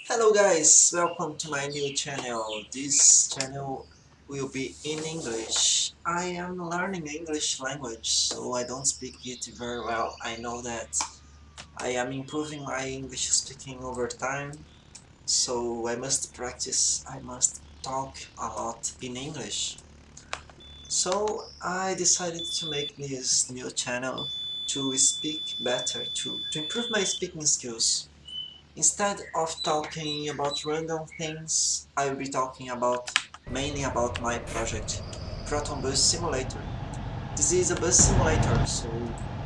Hello guys, welcome to my new channel. This channel will be in English. I am learning English language, so I don't speak it very well. I know that I am improving my English speaking over time, so I must practice, I must talk a lot in English. So I decided to make this new channel to speak better, to improve my speaking skills. Instead of talking about random things, I will be talking mainly about my project, Proton Bus Simulator. This is a bus simulator, so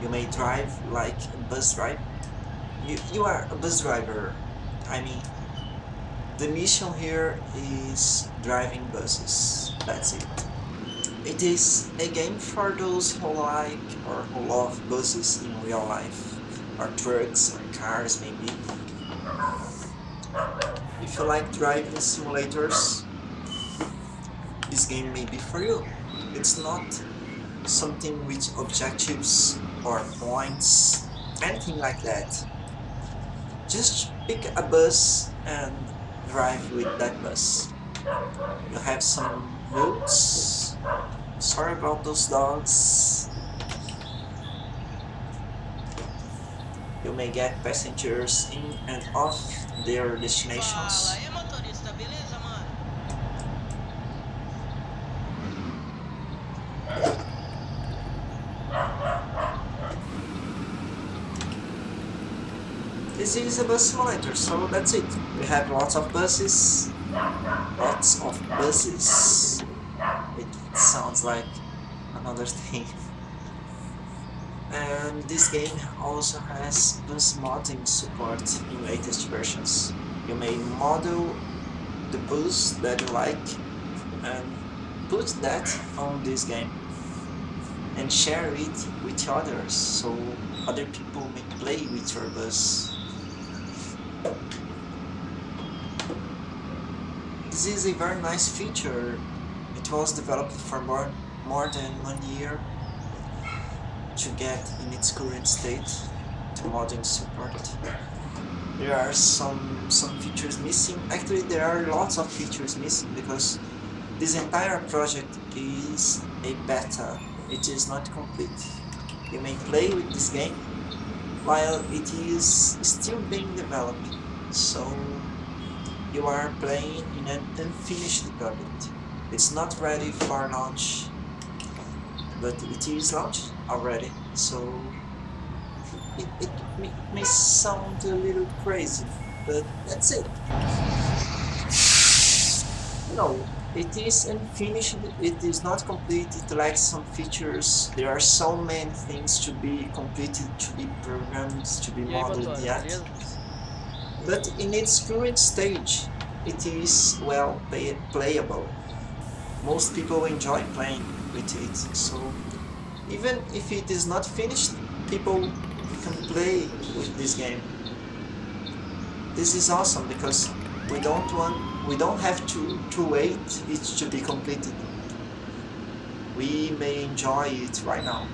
you may drive like a bus driver. You are a bus driver. I mean, the mission here is driving buses. That's it. It is a game for those who like or who love buses in real life, or trucks or cars maybe. If you like driving simulators, this game may be for you. It's not something with objectives or points, anything like that. Just pick a bus and drive with that bus. You have some routes. Sorry about those dogs. You may get passengers in and off their Fala, destinations. aí motorista, beleza, mano? This is a bus simulator, so that's it. We have lots of buses. Lots of buses. It sounds like another thing. And this game also has bus modding support in latest versions. You may model the bus that you like and put that on this game and share it with others so other people may play with your bus. This is a very nice feature. It was developed for more than 1 year to get in its current state to modding support. There are some features missing. Actually, there are lots of features missing because this entire project is a beta. It is not complete. You may play with this game while it is still being developed. So you are playing in an unfinished product. It's not ready for launch, but it is launched already. So it may sound a little crazy, but that's it. No, it is unfinished, it is not complete, it lacks some features, there are so many things to be completed, to be programmed, to be E aí, modeled motora, yet. beleza? But in its current stage, it is well playable. Most people enjoy playing with it, so even if it is not finished, people can play with this game. This is awesome because we don't have to wait it to be completed. We may enjoy it right now.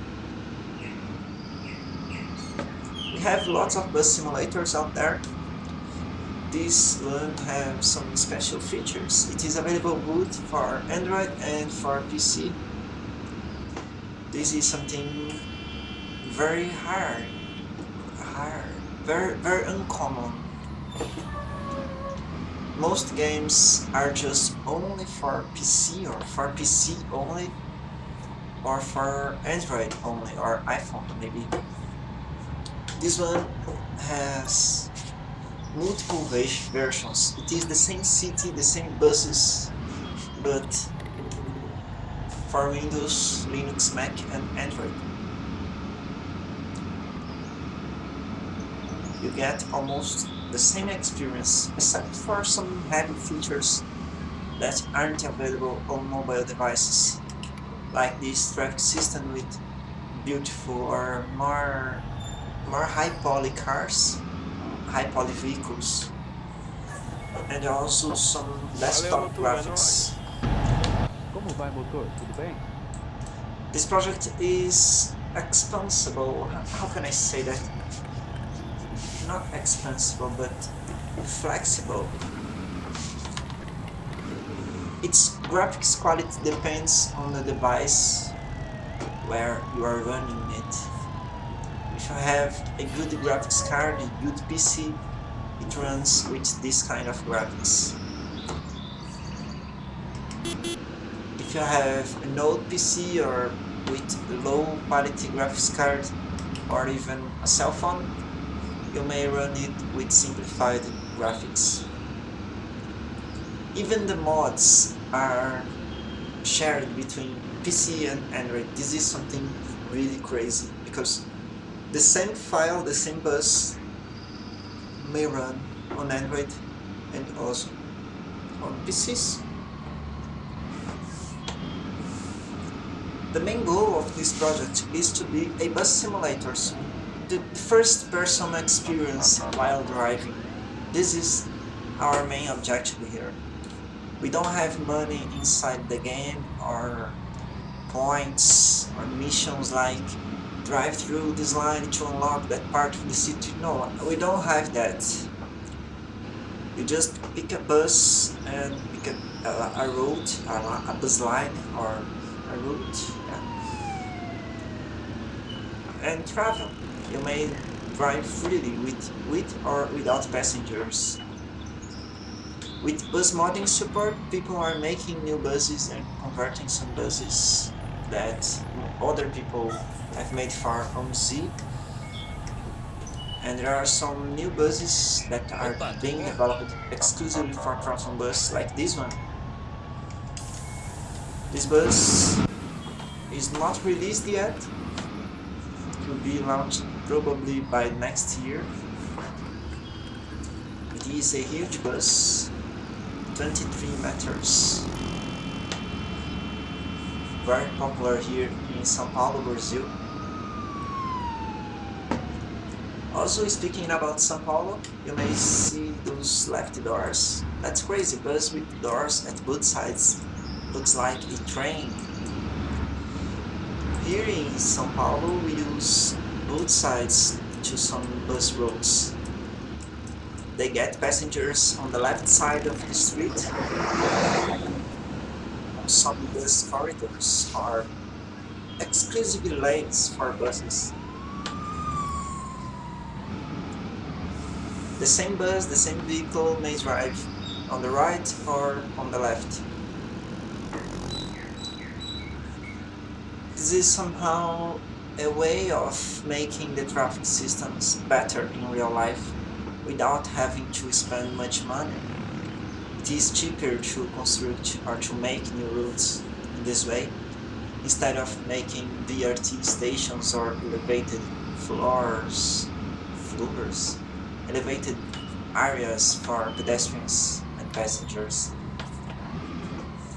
We have lots of bus simulators out there. This one has some special features. It is available both for Android and for PC. This is something very very uncommon. Most games are just only for PC or for PC only or for Android only or iPhone maybe. This one has multiple versions. It is the same city, the same buses, but for Windows, Linux, Mac and Android. You get almost the same experience, except for some heavy features that aren't available on mobile devices, like this traffic system with beautiful or more high poly cars, high poly vehicles, and also some Valeu, desktop motor, é nóis. graphics. Como vai, motor? Tudo bem? This project is expansible. How can I say that? Not expansible, but flexible. Its graphics quality depends on the device where you are running it. If you have a good graphics card, a good PC, it runs with this kind of graphics. If you have an old PC or with low quality graphics card or even a cell phone, you may run it with simplified graphics. Even the mods are shared between PC and Android. This is something really crazy because the same file, the same bus may run on Android and also on PCs. The main goal of this project is to be a bus simulator, so the first person experience while driving. This is our main objective here. We don't have money inside the game or points or missions like drive through this line to unlock that part of the city. No, we don't have that. You just pick a bus and pick a route, a bus line or a route, yeah, and travel. You may drive freely with or without passengers. With bus modding support, people are making new buses and converting some buses that other people have made for OMZ. And there are some new buses that are Opa, tudo being bom? developed exclusively for Proton Bus, like this one. This bus is not released yet. It will be launched probably by next year. It is a huge bus, 23 meters, very popular here in São Paulo, Brazil. Also, speaking about São Paulo, you may see those left doors. That's crazy, bus with doors at both sides. Looks like a train. Here in São Paulo, we use both sides to some bus routes. They get passengers on the left side of the street. Some bus corridors are exclusive lanes for buses. The same bus, the same vehicle may drive on the right or on the left. This is somehow a way of making the traffic systems better in real life without having to spend much money. It is cheaper to construct or to make new routes in this way instead of making VRT stations or elevated areas for pedestrians and passengers.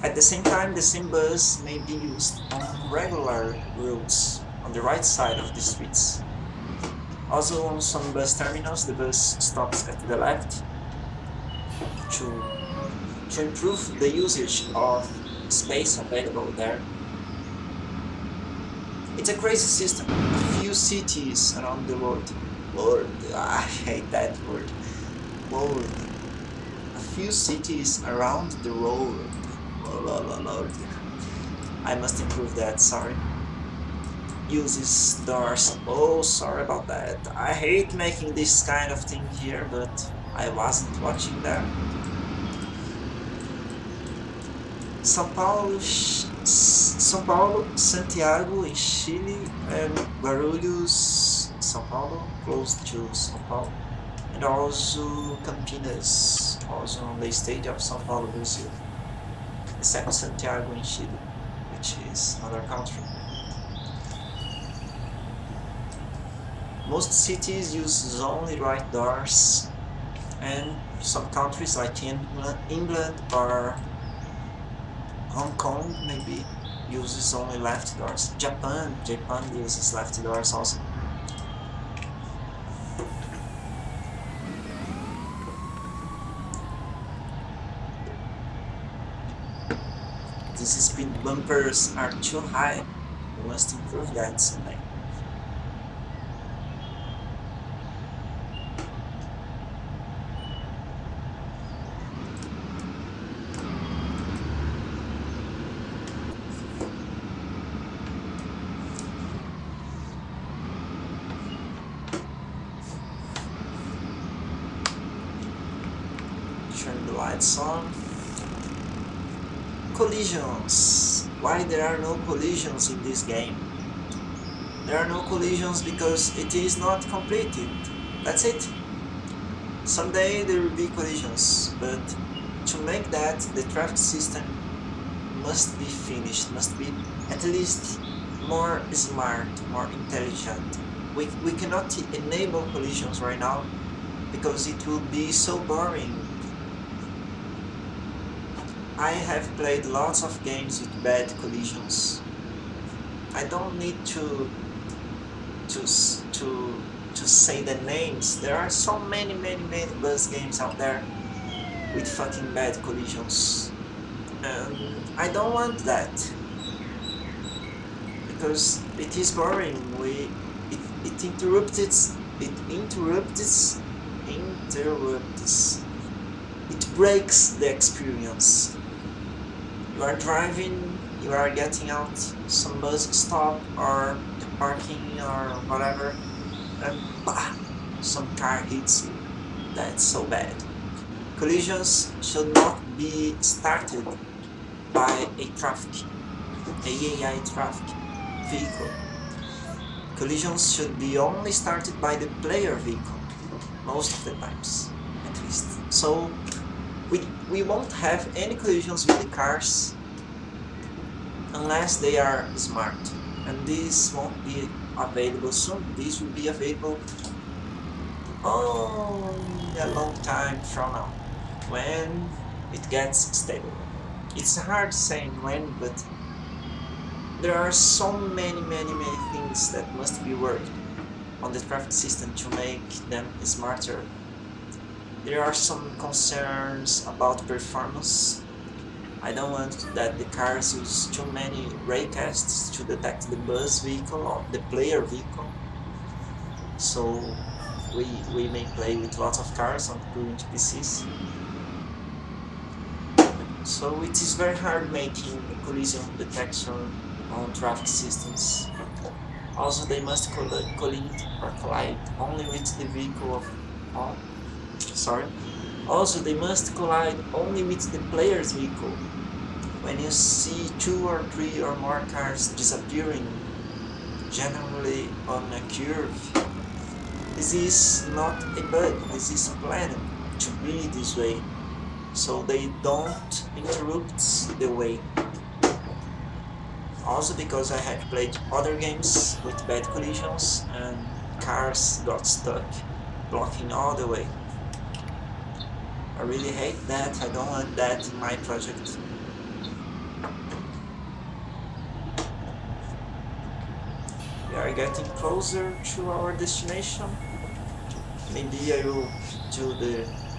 At the same time, the same bus may be used on regular routes on the right side of the streets. Also, on some bus terminals, the bus stops at the left to, to improve the usage of space available there. It's a crazy system. A few cities around the world. World, I hate that word. World. A few cities around the world. Lord. I must improve that, sorry. Uses doors. Oh, sorry about that. I hate making this kind of thing here, but I wasn't watching there. São Paulo, Santiago in Chile, and Guarulhos in São Paulo, close to São Paulo, and also Campinas, also on the state of São Paulo, Brazil. The second Santiago in Chile, which is another country. Most cities use only right doors, and some countries like England or Hong Kong maybe uses only left doors. Japan uses left doors also. These speed bumpers are too high. We must improve that someday. Turn the lights on. Collisions. Why there are no collisions in this game? There are no collisions because it is not completed. That's it. Someday there will be collisions, but to make that, the traffic system must be finished, must be at least more smart, more intelligent. We cannot enable collisions right now because it will be so boring. I have played lots of games with bad collisions. I don't need to to say the names. There are so many bus games out there with fucking bad collisions. And I don't want that because it is boring. It interrupts. It breaks the experience. You are driving, you are getting out some bus stop or the parking or whatever, and bah, some car hits you. That's so bad. Collisions should not be started by AI traffic vehicle. Collisions should be only started by the player vehicle, most of the times, at least. So we won't have any collisions with the cars unless they are smart. And this won't be available soon. This will be available only a long time from now, when it gets stable. It's hard saying when, but there are so many things that must be worked on the traffic system to make them smarter. There are some concerns about performance. I don't want that the cars use too many raycasts to detect the bus vehicle or the player vehicle. So we may play with lots of cars on current PCs. So it is very hard making a collision detection on traffic systems. Also, they must collide only with the vehicle of all. Sorry. Also, they must collide only with the player's vehicle. When you see two or three or more cars disappearing, generally on a curve, this is not a bug, this is planned to be this way, so they don't interrupt the way. Also because I have played other games with bad collisions and cars got stuck, blocking all the way. I really hate that, I don't want that in my project. We are getting closer to our destination. Maybe I will do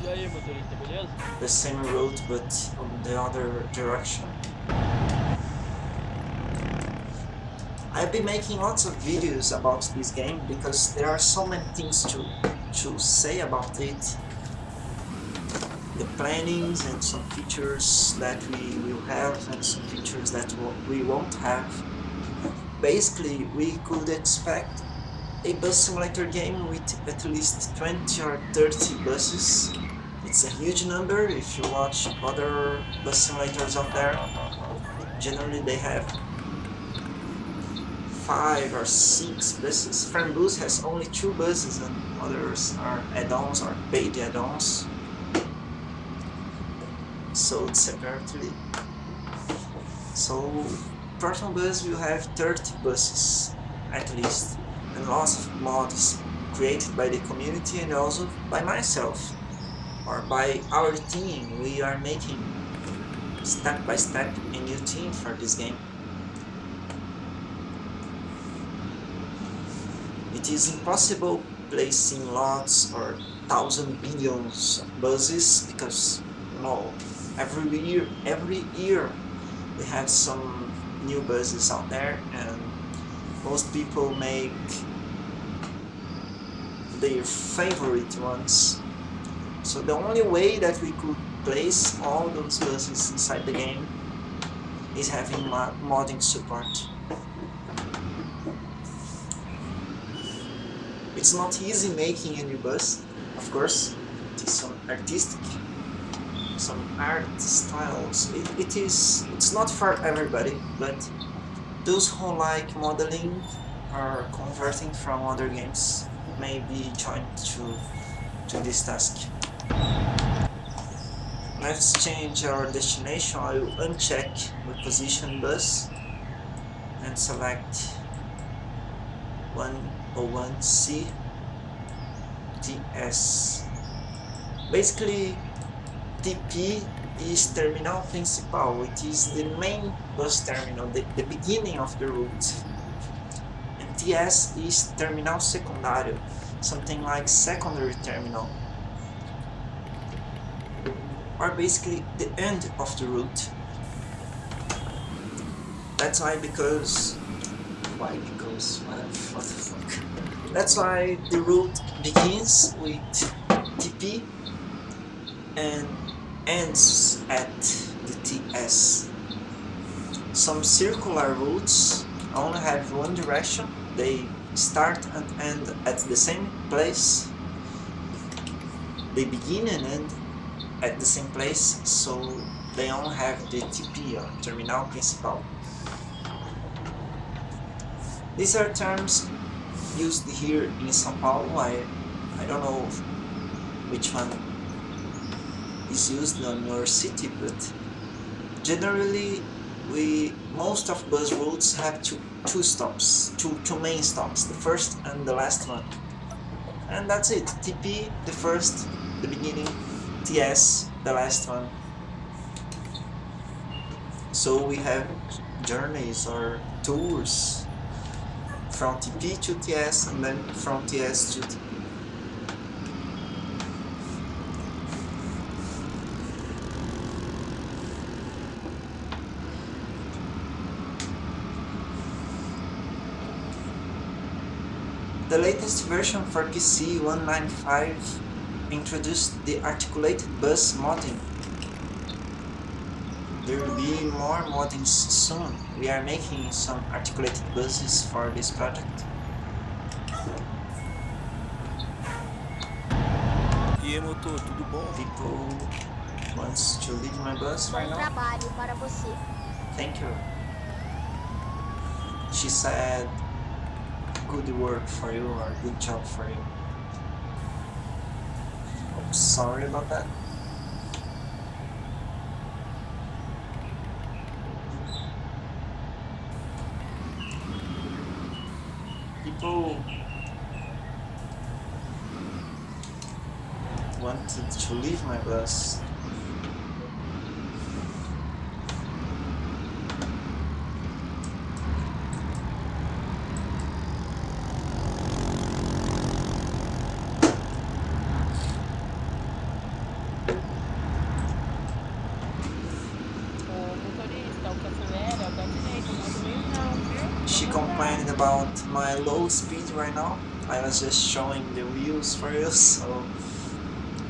E aí, motorista, beleza? the same route but on the other direction. I've been making lots of videos about this game because there are so many things to say about it. The plannings and some features that we will have and some features that we won't have. Basically, we could expect a bus simulator game with at least 20 or 30 buses. It's a huge number if you watch other bus simulators out there. Generally they have 5 or 6 buses. Fernbus has only 2 buses and others are add-ons or paid add-ons sold separately. So Proton Bus will have 30 buses at least, and lots of mods created by the community and also by myself or by our team. We are making step by step a new team for this game. It is impossible placing lots or thousand billions of buses because every year we have some new buses out there and most people make their favorite ones. So the only way that we could place all those buses inside the game is having modding support. It's not easy making a new bus, of course, it is some artistic, some art styles. It's not for everybody, but those who like modeling or converting from other games may be joined to this task. Let's change our destination. I will uncheck reposition bus and select 101C TS. Basically, TP is terminal principal. It is the main bus terminal, the beginning of the route. And TS is terminal secundário, something like secondary terminal, or basically the end of the route. That's why what the fuck? That's why the route begins with TP and ends at the TS. Some circular routes only have one direction. They start and end at the same place. They begin and end at the same place, so they only have the TP or terminal principal. These are terms used here in São Paulo. I don't know which one is used on your city, but generally most of bus routes have two stops, two main stops, the first and the last one. And that's it. TP, the first, the beginning, TS, the last one. So we have journeys or tours from TP to TS and then from TS to TP. The latest version for PC 195 introduced the articulated bus modding. There will be more moddings soon. We are making some articulated buses for this project. E aí, motor, tudo bom? People wants to leave my bus right Bom now. trabalho para você. Thank you. She said good work for you or good job for you. Oh, sorry about that. People wanted to leave my bus. Motorista, o que acelera é o pé direito, mas o meio não, viu? She complained about my low speed right now. I was just showing the wheels for you, so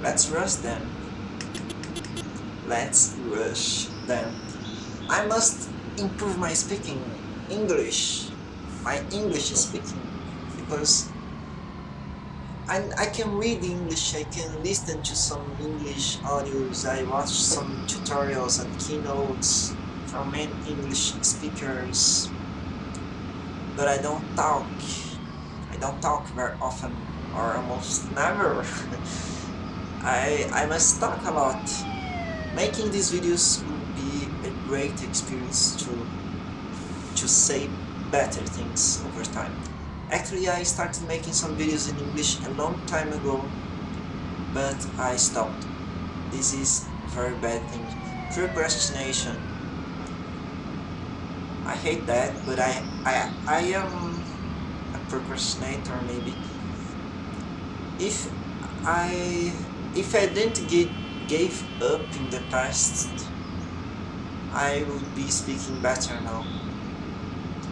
let's rush them. Let's rush them. I must improve my speaking English, my English speaking, because I can read English, I can listen to some English audios, I watch some tutorials and keynotes from many English speakers, but I don't talk very often, or almost never. I must talk a lot. Making these videos will be a great experience to say better things over time. Actually, I started making some videos in English a long time ago, but I stopped. This is a very bad thing. Procrastination. I hate that, but I am a procrastinator maybe. If I didn't gave up in the past, I would be speaking better now.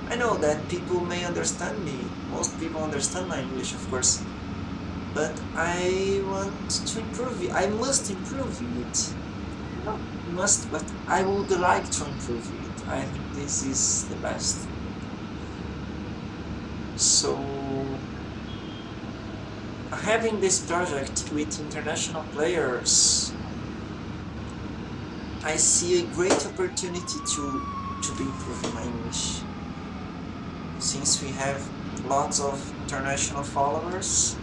I know that people may understand me. Most people understand my English, of course, but I want to improve it. I must improve it. Not must, but I would like to improve it. I think this is the best. So, having this project with international players I see a great opportunity to be improving my English. Since we have lots of international followers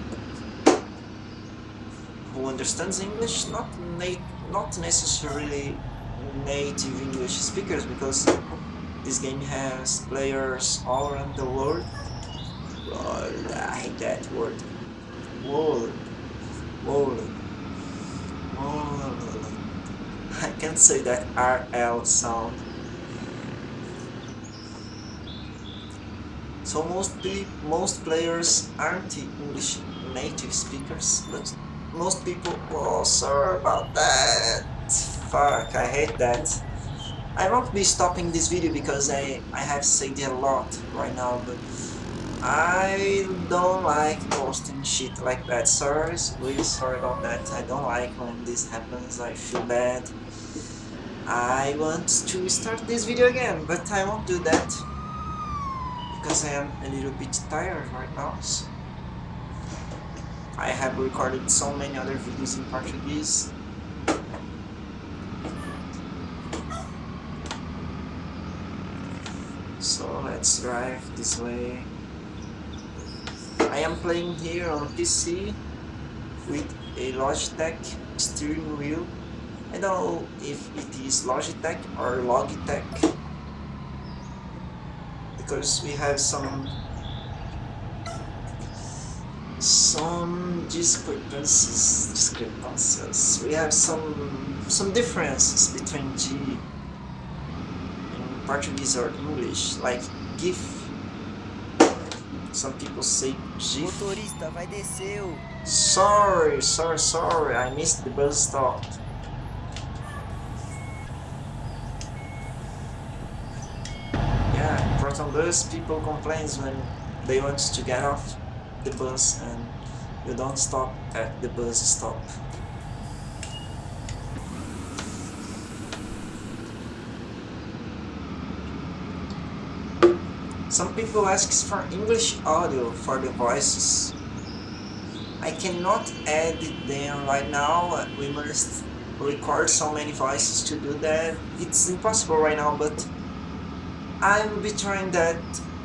who understands English, not necessarily native English speakers, because this game has players all around the world. World, I hate that word. World, world, world. I can't say that RL sound. So most players aren't English native speakers, but most people. Oh, sorry about that. Fuck, I hate that. I won't be stopping this video because I have said it a lot right now, but I don't like posting shit like that. Sorry, really sorry about that. I don't like when this happens. I feel bad. I want to start this video again, but I won't do that because I am a little bit tired right now. So I have recorded so many other videos in Portuguese. So let's drive this way. I am playing here on PC with a Logitech steering wheel. I don't know if it is Logitech or Logitech, because we have some discrepancies. We have some differences between G in Portuguese or English, like GIF. Some people say GIF. Motorista, vai descer. Sorry, I missed the bus stop. Yeah, in Proton Bus, people complains when they want to get off the bus and you don't stop at the bus stop. Some people ask for English audio for the voices. I cannot edit them right now. We must record so many voices to do that. It's impossible right now, but I will be trying that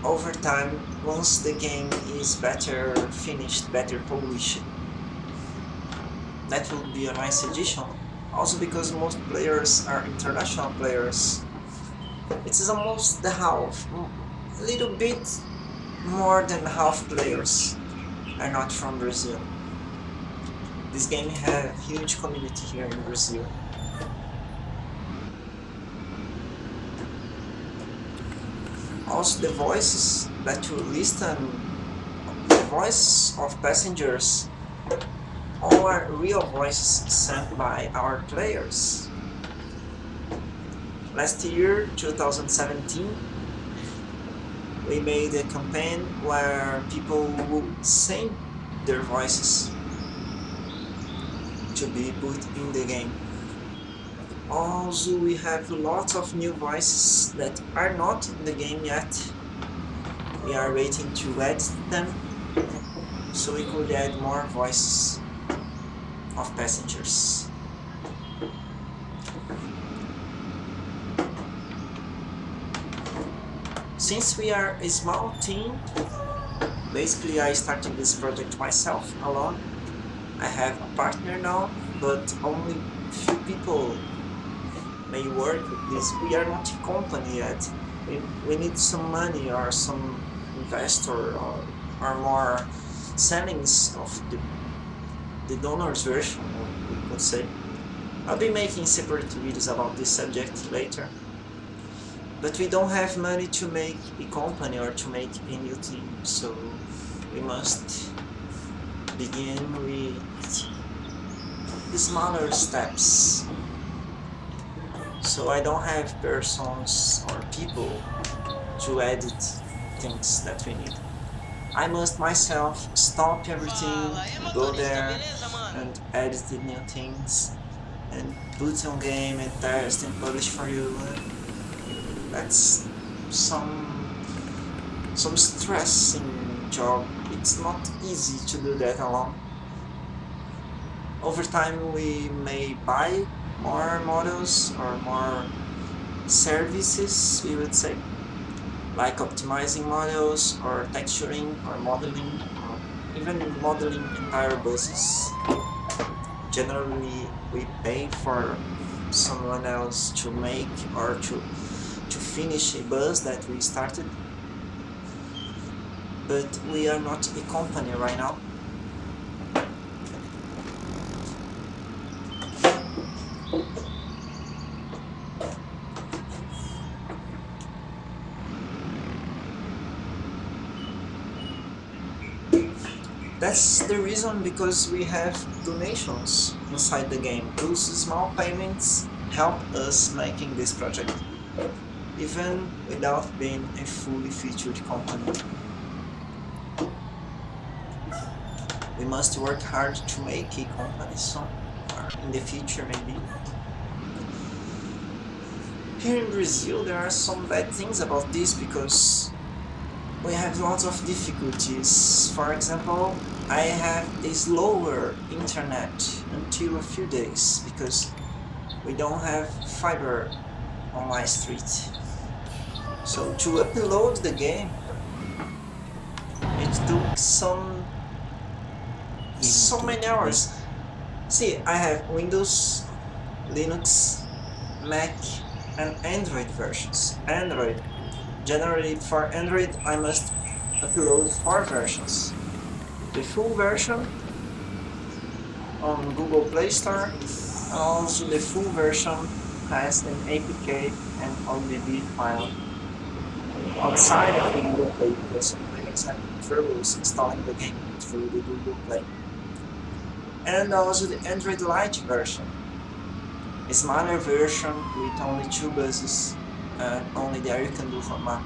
over time once the game is better finished, better published. That will be a nice addition. Also because most players are international players. It's almost the half, a little bit more than half players are not from Brazil. This game has a huge community here in Brazil. Also the voices that you listen, the voice of passengers, all are real voices sent by our players. Last year, 2017, we made a campaign where people would send their voices to be put in the game. Also, we have lots of new voices that are not in the game yet. We are waiting to add them, so we could add more voices of passengers. Since we are a small team, basically I started this project myself, alone. I have a partner now, but only few people may work with this. We are not a company yet. We need some money or some investor or more sellings of the donor's version, we could say. I'll be making separate videos about this subject later. But we don't have money to make a company or to make a new team, so we must begin with the smaller steps. So I don't have persons or people to edit things that we need. I must myself stop everything, go there and edit the new things and put on game and test and publish for you. That's some stressing job. It's not easy to do that alone. Over time we may buy more models or more services, we would say, like optimizing models or texturing or modeling or even modeling entire buses. Generally, we pay for someone else to make or to finish a bus that we started, but we are not a company right now. That's the reason because we have donations inside the game. Those small payments help us making this project, even without being a fully featured company. We must work hard to make a company soon, or in the future maybe. Here in Brazil there are some bad things about this because we have lots of difficulties. For example, I have a slower internet until a few days because we don't have fiber on my street. So to upload the game, it took so Emotor, many tudo bem? hours. See, I have Windows, Linux, Mac, and Android versions. Android. Generally, for Android, I must upload 4 versions. The full version on Google Play Store, and also the full version has an APK and ODB file outside of the Google Play because some players have troubles installing the game through the Google Play. And also the Android Lite version, a smaller version with only 2 buses and only the Aricanduva map.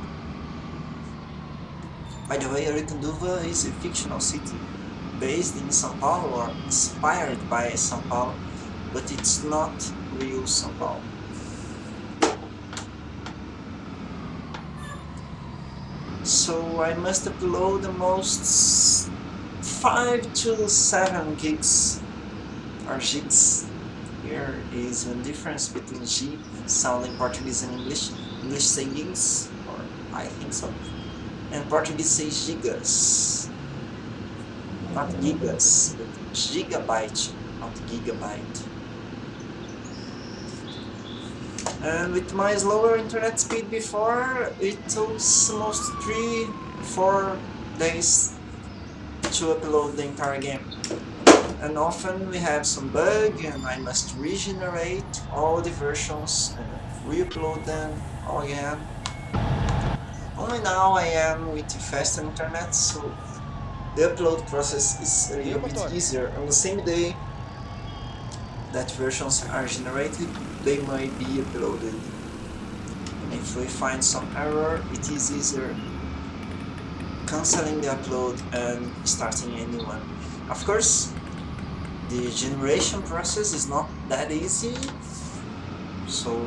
By the way, Aricanduva is a fictional city based in São Paulo or inspired by São Paulo, but it's not real São Paulo. So I must upload the most 5 to 7 gigs or gigs. Here is one difference between G sounding Portuguese and English. English say gigs, or I think so, and Portuguese say gigas. Not gigas, but gigabyte, not gigabyte. And with my slower internet speed before, it took almost 3-4 days to upload the entire game. And often we have some bug and I must regenerate all the versions and re-upload them all again. Only now I am with faster internet, so the upload process is a E aí, little bit motor? easier. On the same day that versions are generated, they might be uploaded. And if we find some error, it is easier cancelling the upload and starting a new one. Of course, the generation process is not that easy, so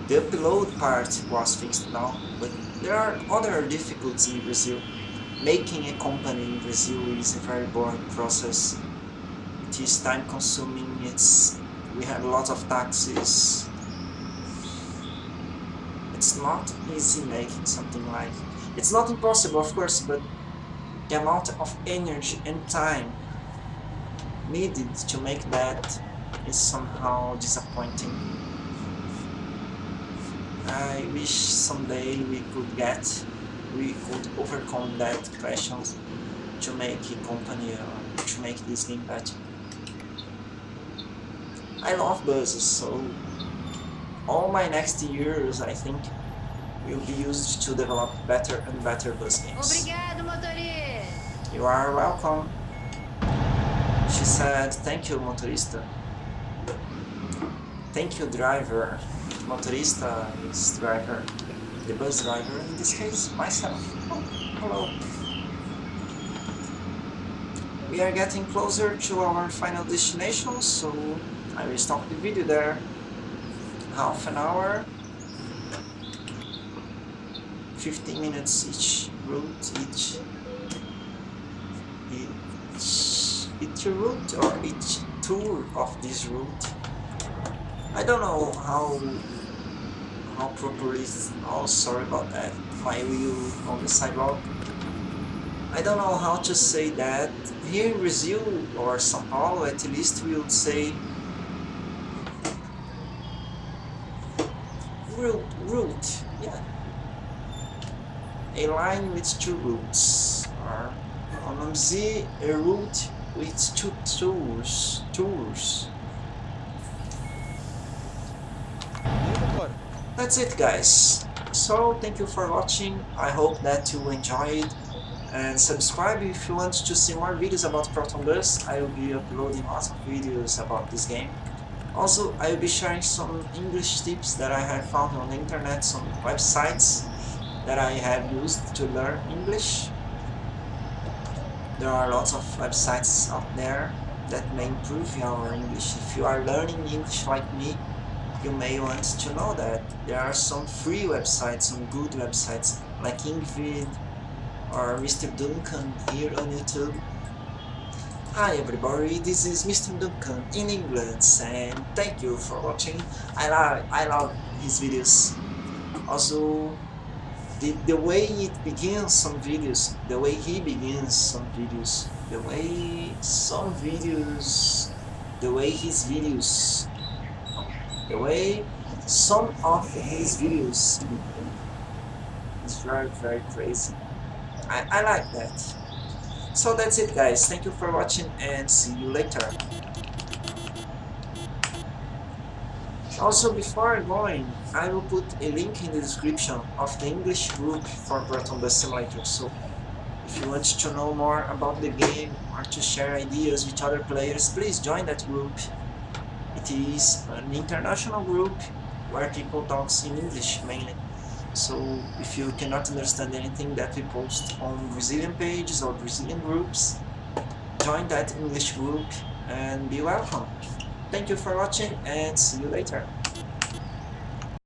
the upload part was fixed now, but there are other difficulties in Brazil. Making a company in Brazil is a very boring process. It is time consuming, we have a lot of taxes. It's not easy making something like, it's not impossible of course, but the amount of energy and time needed to make that is somehow disappointing. I wish someday we could overcome that questions to make a company or to make this game better. I love buses, so all my next years I think will be used to develop better and better bus games. Obrigado, motorista! You are welcome. She said, thank you, motorista. Thank you, driver. Motorista is driver. The bus driver, in this case, myself. Oh, hello. We are getting closer to our final destination, so I will stop the video there. Half an hour, 15 minutes each route, each route or each tour of this route. I don't know how properly. Oh, sorry about that. My wheel on the sidewalk. I don't know how to say that. Here in Brazil or São Paulo, at least we would say route. Yeah, a line with two routes. Or vamos dizer a route with two tours. Tours. E aí, motor? That's it, guys. So thank you for watching. I hope that you enjoyed. And subscribe if you want to see more videos about Proton Bus. I will be uploading lots of videos about this game. Also, I will be sharing some English tips that I have found on the internet, some websites that I have used to learn English. There are lots of websites out there that may improve your English. If you are learning English like me, you may want to know that there are some free websites, some good websites like Ingvid or Mr. Duncan here on YouTube. Hi everybody, this is Mr. Duncan in England and thank you for watching. I love his videos. Also, the way it begins some videos, the way he begins some videos, the way his videos, the way some of his videos begin is very crazy. I like that. So that's it guys, thank you for watching and see you later. Also, before going, I will put a link in the description of the English group for Proton Bus Simulator, so if you want to know more about the game or to share ideas with other players, please join that group. It is an international group where people talk in English mainly. So if you cannot understand anything that we post on Brazilian pages or Brazilian groups, join that English group and be welcome. Thank you for watching and see you later.